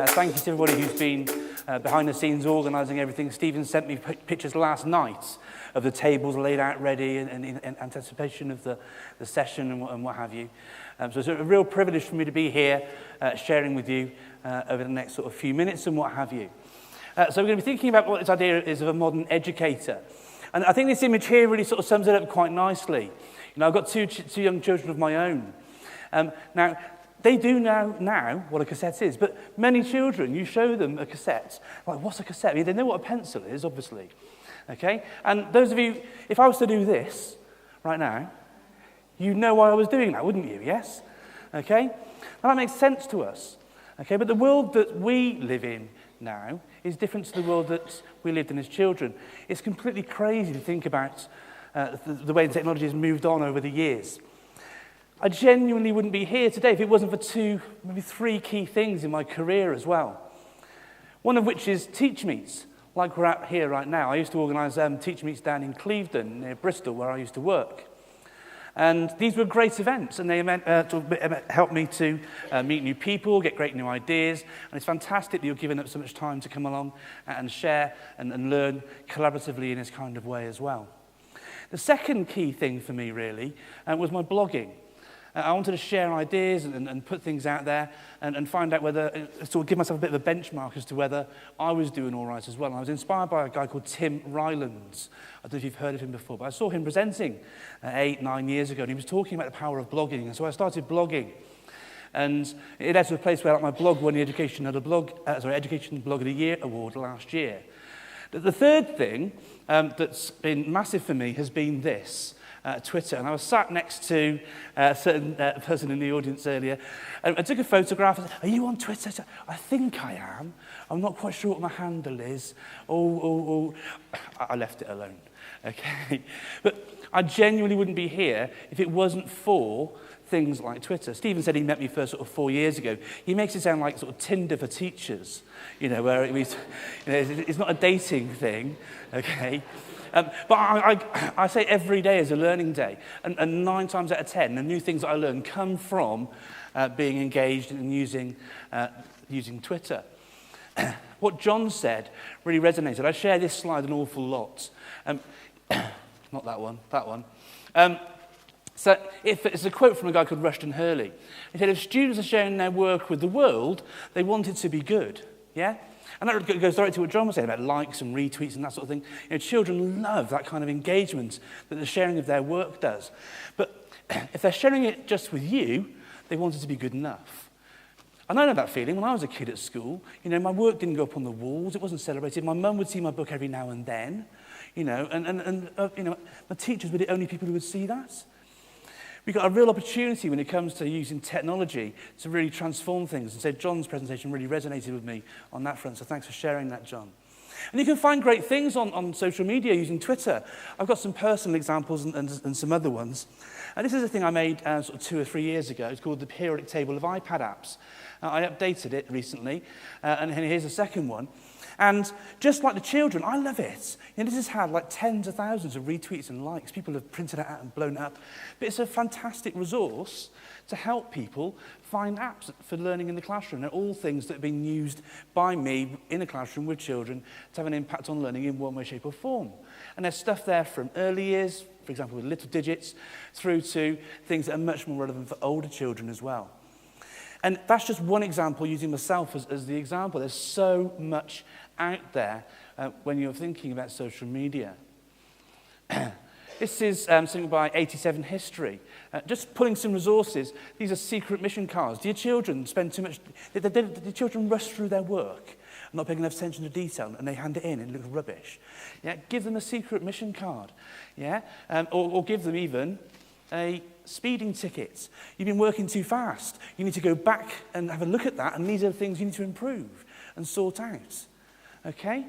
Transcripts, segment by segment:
Thank you to everybody who's been behind the scenes organising everything. Stephen sent me pictures last night of the tables laid out ready in anticipation of the session and what have you. So it's a real privilege for me to be here sharing with you over the next sort of few minutes and what have you. So we're going to be thinking about what this idea is of a modern educator. And I think this image here really sort of sums it up quite nicely. You know, I've got two young children of my own. Now, they do now what a cassette is, but many children, you show them a cassette, like, what's a cassette? I mean, they know what a pencil is, obviously. Okay? And those of you, if I was to do this right now, you know why I was doing that, wouldn't you? Yes? Okay? And that makes sense to us. Okay? But the world that we live in now is different to the world that we lived in as children. It's completely crazy to think about the way the technology has moved on over the years. I genuinely wouldn't be here today if it wasn't for two, maybe three key things in my career as well. One of which is teach meets, like we're at here right now. I used to organise teach meets down in Clevedon, near Bristol, where I used to work. And these were great events, and they helped me to meet new people, get great new ideas, and it's fantastic that you're giving up so much time to come along and share and learn collaboratively in this kind of way as well. The second key thing for me, really, was my blogging. I wanted to share ideas and put things out there and find out whether, sort of give myself a bit of a benchmark as to whether I was doing all right as well. And I was inspired by a guy called Tim Rylands. I don't know if you've heard of him before, but I saw him presenting 8-9 years ago, and he was talking about the power of blogging. And so I started blogging. And it led to a place where, like, my blog won the Education Blog of the Year award last year. The third thing that's been massive for me has been this. Twitter, and I was sat next to a certain person in the audience earlier, and I took a photograph and said, "Are you on Twitter?" I said, "I think I am. I'm not quite sure what my handle is." I left it alone, okay? But I genuinely wouldn't be here if it wasn't for things like Twitter. Stephen said he met me first sort of 4 years ago. He makes it sound like sort of Tinder for teachers, you know, where it's not a dating thing, okay? But I say every day is a learning day, and 9 times out of 10, the new things that I learn come from being engaged and using Twitter. What John said really resonated. I share this slide an awful lot. Not that one, that one. So it's a quote from a guy called Rushton Hurley. He said, if students are sharing their work with the world, they want it to be good, yeah? And that goes directly to what John was saying about likes and retweets and that sort of thing. You know, children love that kind of engagement that the sharing of their work does. But if they're sharing it just with you, they want it to be good enough. And I know that feeling. When I was a kid at school, you know, my work didn't go up on the walls. It wasn't celebrated. My mum would see my book every now and then, you know, and you know, my teachers were the only people who would see that. We've got a real opportunity when it comes to using technology to really transform things. And so John's presentation really resonated with me on that front, so thanks for sharing that, John. And you can find great things on social media using Twitter. I've got some personal examples and some other ones. And this is a thing I made sort of 2 or 3 years ago. It's called the periodic table of iPad apps. I updated it recently, and here's a second one. And just like the children, I love it. You know, this has had like tens of thousands of retweets and likes. People have printed it out and blown it up. But it's a fantastic resource to help people find apps for learning in the classroom. They're all things that have been used by me in a classroom with children to have an impact on learning in one way, shape or form. And there's stuff there from early years, for example, with little digits, through to things that are much more relevant for older children as well. And that's just one example, using myself as the example. There's so much out there when you're thinking about social media. This is something by 87 History. Just pulling some resources. These are secret mission cards. Do your children spend too much... Do children rush through their work, not paying enough attention to detail, and they hand it in and it looks rubbish? Yeah, give them a secret mission card. Yeah, or give them even a speeding ticket. You've been working too fast. You need to go back and have a look at that, and these are the things you need to improve and sort out. Okay?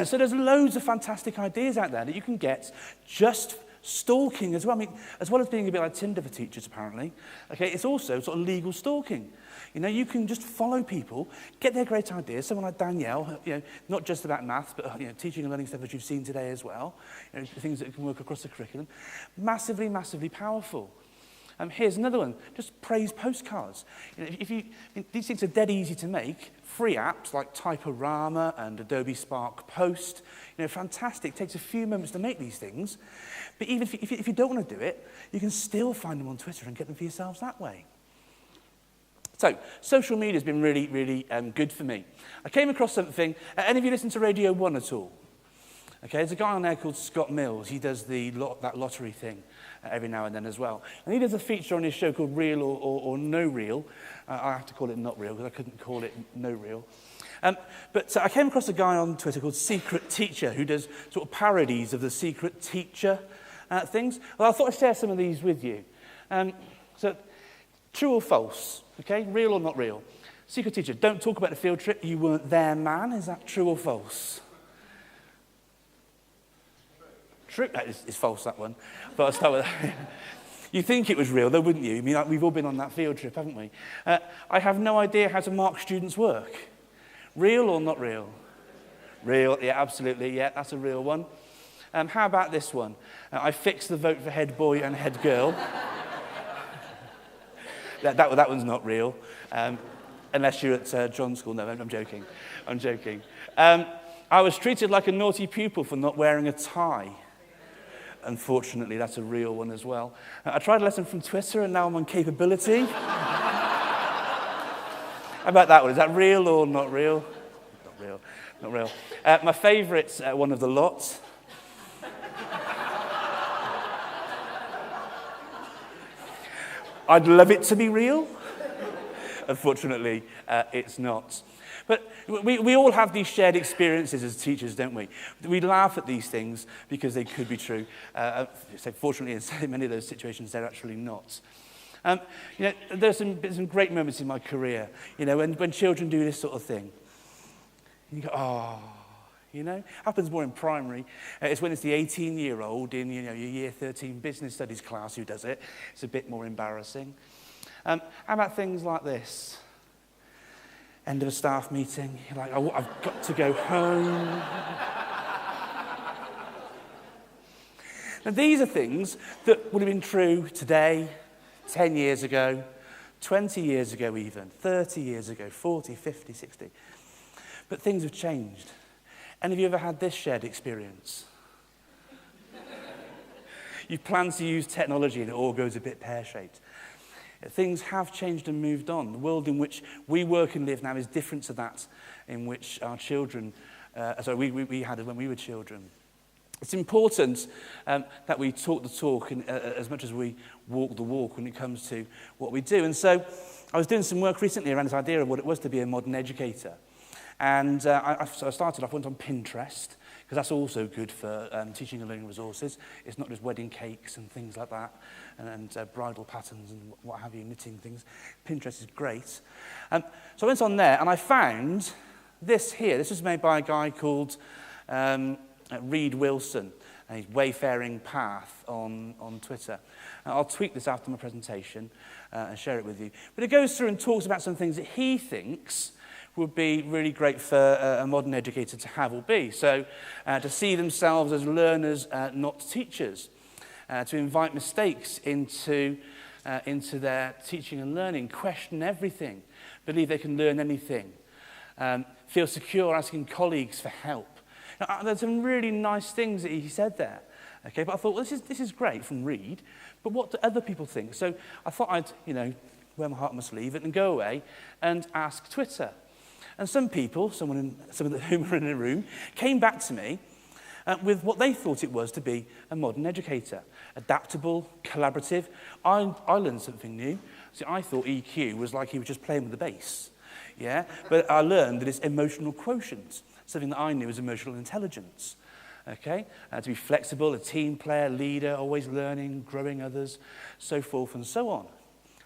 So there's loads of fantastic ideas out there that you can get just stalking as well. I mean, as well as being a bit like Tinder for teachers, apparently. Okay, it's also sort of legal stalking. You know, you can just follow people, get their great ideas. Someone like Danielle, you know, not just about maths, but you know, teaching and learning stuff that you've seen today as well. You know, things that can work across the curriculum. Massively, massively powerful. Here's another one, just praise postcards. These things are dead easy to make. Free apps like Typorama and Adobe Spark Post, fantastic. It takes a few moments to make these things. But even if you don't want to do it, you can still find them on Twitter and get them for yourselves that way. So, social media has been really, really good for me. I came across something. Any of you listen to Radio 1 at all? Okay, there's a guy on there called Scott Mills. He does that lottery thing every now and then as well. And he does a feature on his show called Real or No Real. I have to call it Not Real because I couldn't call it No Real. But I came across a guy on Twitter called Secret Teacher who does sort of parodies of the Secret Teacher things. Well, I thought I'd share some of these with you. So, true or false? Okay, real or not real? Secret Teacher, don't talk about the field trip. You weren't there, man. Is that true or false? True. It's false, that one. But I'll start with that. You think it was real, though, wouldn't you? I mean, we've all been on that field trip, haven't we? I have no idea how to mark students' work. Real or not real? Real, yeah, absolutely. Yeah, that's a real one. How about this one? I fixed the vote for head boy and head girl. That one's not real, unless you're at John's school. No, I'm joking. I'm joking. I was treated like a naughty pupil for not wearing a tie. Unfortunately, that's a real one as well. I tried a lesson from Twitter, and now I'm on Capability. How about that one? Is that real or not real? Not real. Not real. My favourite's one of the lot. I'd love it to be real. Unfortunately, it's not. But we all have these shared experiences as teachers, don't we? We laugh at these things because they could be true. So fortunately, in so many of those situations, they're actually not. There's some great moments in my career, when children do this sort of thing. You go, oh, happens more in primary. It's when it's the 18-year-old in, your year 13 business studies class who does it. It's a bit more embarrassing. How about things like this? End of a staff meeting. You're like, oh, I've got to go home. Now, these are things that would have been true today, 10 years ago, 20 years ago even, 30 years ago, 40, 50, 60. But things have changed. Any of you ever had this shared experience? You plan to use technology and it all goes a bit pear-shaped. Things have changed and moved on. The world in which we work and live now is different to that in which our children, we had it when we were children. It's important that we talk the talk and, as much as we walk the walk when it comes to what we do. And so I was doing some work recently around this idea of what it was to be a modern educator. And so I started off, went on Pinterest, because that's also good for teaching and learning resources. It's not just wedding cakes and things like that, and bridal patterns and what have you, knitting things. Pinterest is great. So I went on there, and I found this here. This was made by a guy called Reed Wilson, and he's Wayfaring Path on Twitter. I'll tweak this after my presentation and share it with you. But it goes through and talks about some things that he thinks would be really great for a modern educator to have or be. So to see themselves as learners, not teachers. To invite mistakes into their teaching and learning. Question everything. Believe they can learn anything. Feel secure asking colleagues for help. Now, there's some really nice things that he said there. Okay, but I thought, well, this is great from Reed, but what do other people think? So I thought I'd, wear my heart on my sleeve and go away and ask Twitter. And some people, some of whom were in the room, came back to me with what they thought it was to be a modern educator. Adaptable, collaborative. I learned something new. See, I thought EQ was like he was just playing with the bass. Yeah? But I learned that it's emotional quotient, something that I knew as emotional intelligence. Okay? To be flexible, a team player, leader, always learning, growing others, so forth and so on.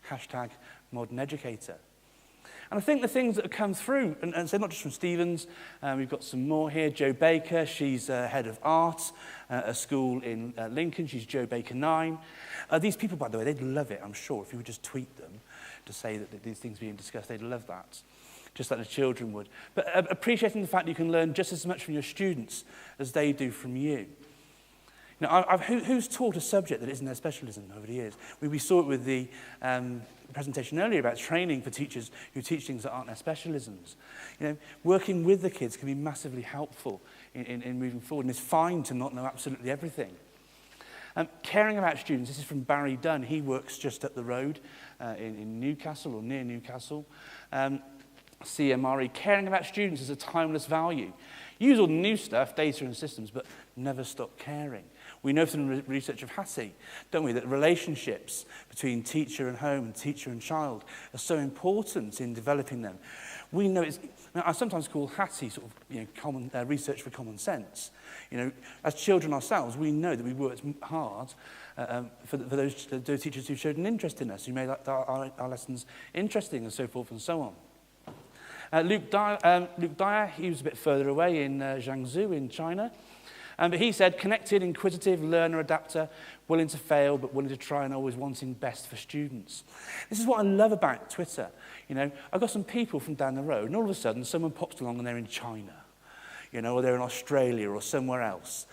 Hashtag modern educator. And I think the things that have come through, and so not just from Stevens, we've got some more here. Jo Baker, she's head of art at a school in Lincoln. She's Jo Baker 9. These people, by the way, they'd love it, I'm sure, if you would just tweet them to say that these things being discussed, they'd love that, just like the children would. But appreciating the fact that you can learn just as much from your students as they do from you. Who's taught a subject that isn't their specialism over the years? We saw it with the presentation earlier about training for teachers who teach things that aren't their specialisms. Working with the kids can be massively helpful in moving forward, and it's fine to not know absolutely everything. Caring about students, this is from Barry Dunn. He works just up the road in Newcastle or near Newcastle. CMRE, caring about students is a timeless value. Use all the new stuff, data and systems, but never stop caring. We know from the research of Hattie, don't we, that relationships between teacher and home and teacher and child are so important in developing them. We know I sometimes call Hattie sort of common research for common sense. As children ourselves, we know that we worked hard for those teachers who showed an interest in us, who made our lessons interesting and so forth and so on. Luke Dyer, he was a bit further away in Jiangsu in China. But he said, connected, inquisitive, learner, adapter, willing to fail, but willing to try and always wanting best for students. This is what I love about Twitter. I've got some people from down the road, and all of a sudden, someone pops along and they're in China, or they're in Australia or somewhere else.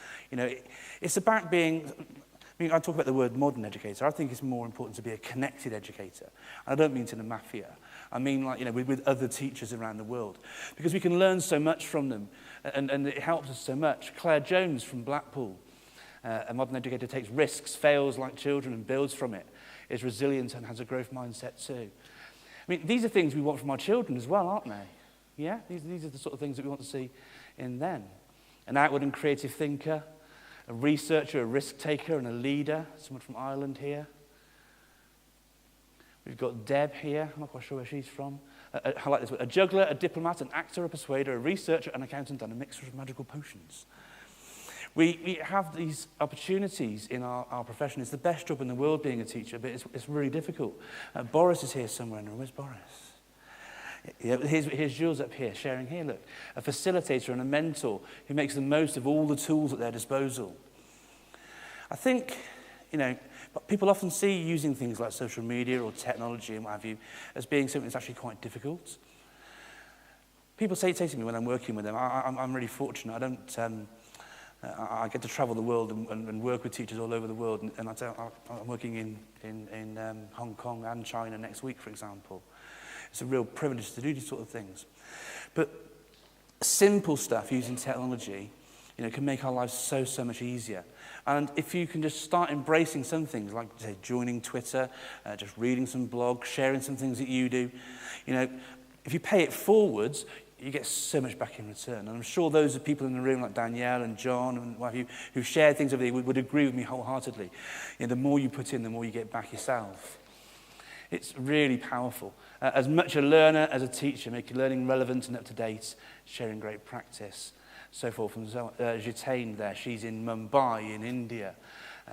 It's about being... I talk about the word modern educator. I think it's more important to be a connected educator. And I don't mean to the mafia. I mean with other teachers around the world. Because we can learn so much from them, and it helps us so much. Claire Jones from Blackpool, a modern educator, takes risks, fails like children and builds from it, is resilient and has a growth mindset too. These are things we want from our children as well, aren't they? Yeah? These are the sort of things that we want to see in them. An outward and creative thinker, a researcher, a risk taker, and a leader. Someone from Ireland here. We've got Deb here. I'm not quite sure where she's from. I like this one. A juggler, a diplomat, an actor, a persuader, a researcher, an accountant, and a mixture of magical potions. We have these opportunities in our profession. It's the best job in the world being a teacher, but it's really difficult. Boris is here somewhere in the room. Where's Boris? Yeah, here's Jules up here, sharing here, look. A facilitator and a mentor who makes the most of all the tools at their disposal. I think, people often see using things like social media or technology and what have you as being something that's actually quite difficult. People say to me when I'm working with them, I'm really fortunate. I get to travel the world and work with teachers all over the world. And I'm working in Hong Kong and China next week, for example. It's a real privilege to do these sort of things. But simple stuff using technology, can make our lives so much easier. And if you can just start embracing some things, like, say, joining Twitter, just reading some blogs, sharing some things that you do, if you pay it forwards, you get so much back in return. And I'm sure those of people in the room, like Danielle and John and what have you, who share things over there would agree with me wholeheartedly. The more you put in, the more you get back yourself. It's really powerful. As much a learner as a teacher, making learning relevant and up-to-date, sharing great practice, so forth and so on. Jitain there, she's in Mumbai in India,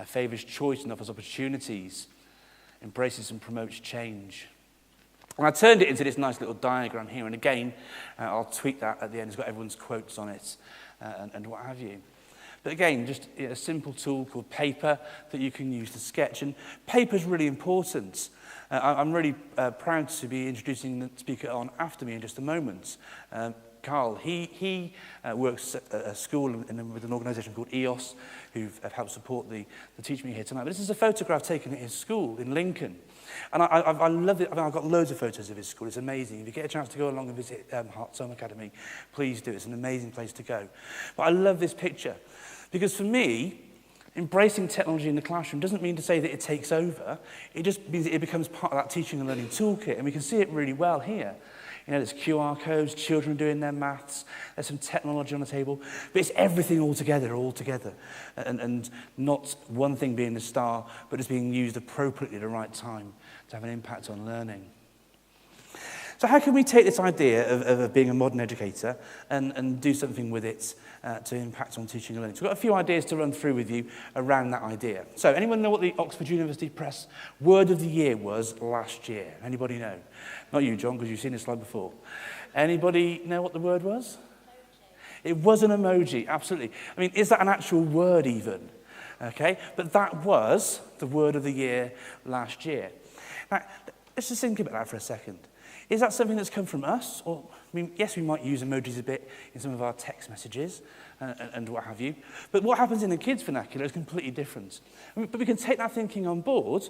favours choice and offers opportunities, embraces and promotes change. And I turned it into this nice little diagram here, and again, I'll tweet that at the end. It's got everyone's quotes on it and what have you. But again, just a simple tool called paper that you can use to sketch. And paper's really important. I'm really proud to be introducing the speaker on after me in just a moment. Carl, he works at a school with an organisation called EOS, who've helped support the teaching here tonight. But this is a photograph taken at his school in Lincoln. And I love it. I've got loads of photos of his school. It's amazing. If you get a chance to go along and visit Heart Summer Academy, please do. It's an amazing place to go. But I love this picture because for me, embracing technology in the classroom doesn't mean to say that it takes over. It just means that it becomes part of that teaching and learning toolkit. And we can see it really well here. You know, there's QR codes, children doing their maths, there's some technology on the table, but it's everything all together, and not one thing being the star, but it's being used appropriately at the right time to have an impact on learning. So how can we take this idea of being a modern educator and do something with it to impact on teaching and learning? So we've got a few ideas to run through with you around that idea. So anyone know what the Oxford University Press Word of the Year was last year? Anybody know? Not you, John, because you've seen this slide before. Anybody know what the word was? Emoji. It was an emoji, absolutely. I mean, is that an actual word even? Okay, but that was the Word of the Year last year. Now, Let's just think about that for a second. Is that something that's come from us? Or, I mean, yes, we might use emojis a bit in some of our text messages and what have you. But what happens in the kids' vernacular is completely different. But we can take that thinking on board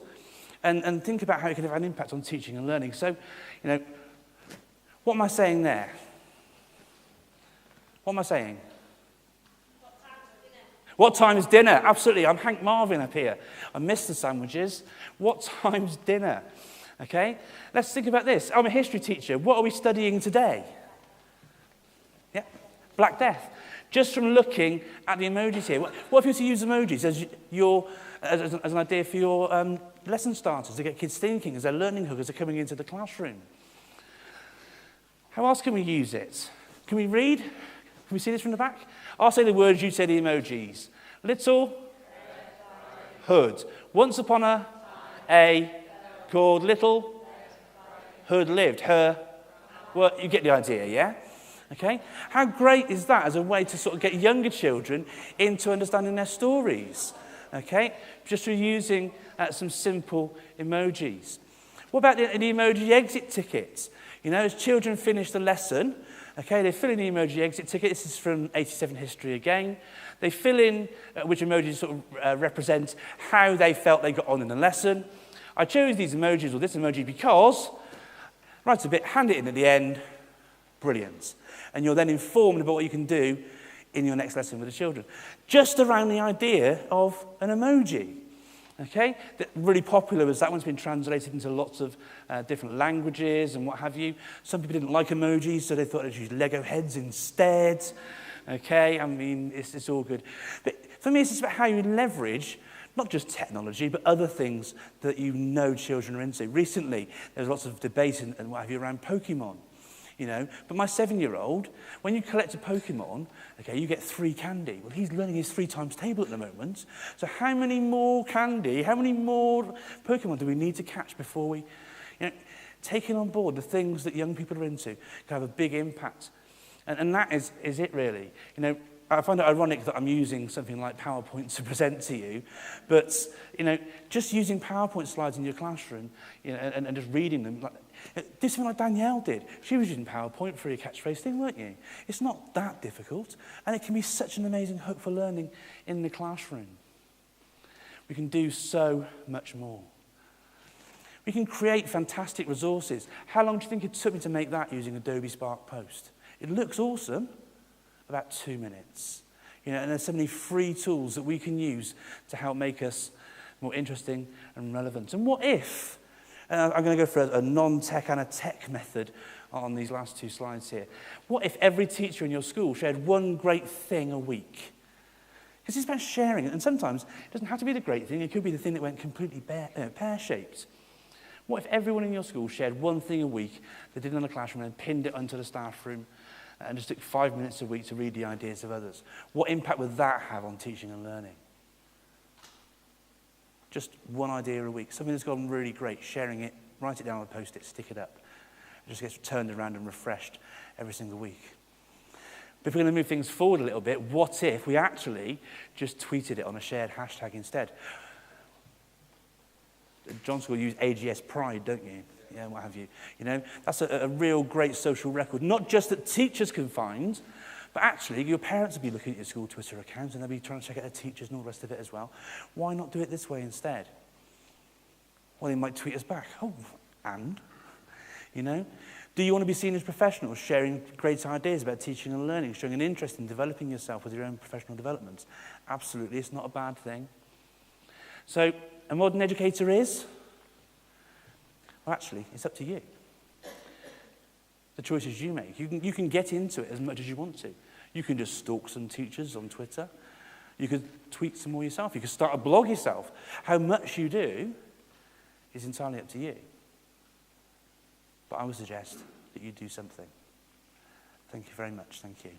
and think about how it can have an impact on teaching and learning. So, what am I saying there? What am I saying? What time is dinner? Absolutely. I'm Hank Marvin up here. I miss the sandwiches. What time's dinner? Okay, let's think about this. I'm a history teacher. What are we studying today? Yeah, Black Death. Just from looking at the emojis here. What if you were to use emojis as an idea for your lesson starters to get kids thinking as they're learning hook as they're coming into the classroom? How else can we use it? Can we read? Can we see this from the back? I'll say the words, you say the emojis. Little hood. Once upon a called little hood lived. Her, well, you get the idea, yeah? Okay? How great is that as a way to sort of get younger children into understanding their stories? Okay? Just through using some simple emojis. What about the emoji exit tickets? As children finish the lesson, okay, they fill in the emoji exit ticket. This is from 87 History again. They fill in which emojis sort of represent how they felt they got on in the lesson. I chose these emojis or this emoji because, write a bit, hand it in at the end, brilliant. And you're then informed about what you can do in your next lesson with the children. Just around the idea of an emoji. Okay, really popular as that one's been translated into lots of different languages and what have you. Some people didn't like emojis, so they thought they'd use Lego heads instead. Okay, I mean, it's all good. But for me, it's just about how you leverage not just technology, but other things that children are into. Recently, there's lots of debate and what have you around Pokemon. But my 7-year-old, when you collect a Pokemon, okay, you get 3 candy. Well, he's learning his 3 times table at the moment. So how many more candy, how many more Pokemon do we need to catch before we, taking on board the things that young people are into can have a big impact. And that is it really. I find it ironic that I'm using something like PowerPoint to present to you, but, just using PowerPoint slides in your classroom, and just reading them, do something like Danielle did. She was using PowerPoint for your catchphrase thing, weren't you? It's not that difficult, and it can be such an amazing hook for learning in the classroom. We can do so much more. We can create fantastic resources. How long do you think it took me to make that using Adobe Spark Post? It looks awesome. About 2 minutes. And there's so many free tools that we can use to help make us more interesting and relevant. And what if, I'm going to go for a non-tech and a tech method on these last 2 slides here. What if every teacher in your school shared one great thing a week? Because it's about sharing it. And sometimes it doesn't have to be the great thing. It could be the thing that went completely pear-shaped. What if everyone in your school shared one thing a week they did in the classroom and pinned it onto the staff room and just took 5 minutes a week to read the ideas of others? What impact would that have on teaching and learning? Just one idea a week, something that's gone really great, sharing it, write it down on a post-it, stick it up. It just gets turned around and refreshed every single week. But if we're going to move things forward a little bit, what if we actually just tweeted it on a shared hashtag instead? John School use AGS Pride, don't you? Yeah, what have you. That's a real great social record. Not just that teachers can find, but actually your parents will be looking at your school Twitter accounts and they'll be trying to check out their teachers and all the rest of it as well. Why not do it this way instead? Well, they might tweet us back. Oh, and? Do you want to be seen as professionals, sharing great ideas about teaching and learning, showing an interest in developing yourself with your own professional development? Absolutely, it's not a bad thing. So, a modern educator is? Well, actually, it's up to you. The choices you make. You can get into it as much as you want to. You can just stalk some teachers on Twitter. You could tweet some more yourself. You could start a blog yourself. How much you do is entirely up to you. But I would suggest that you do something. Thank you very much. Thank you.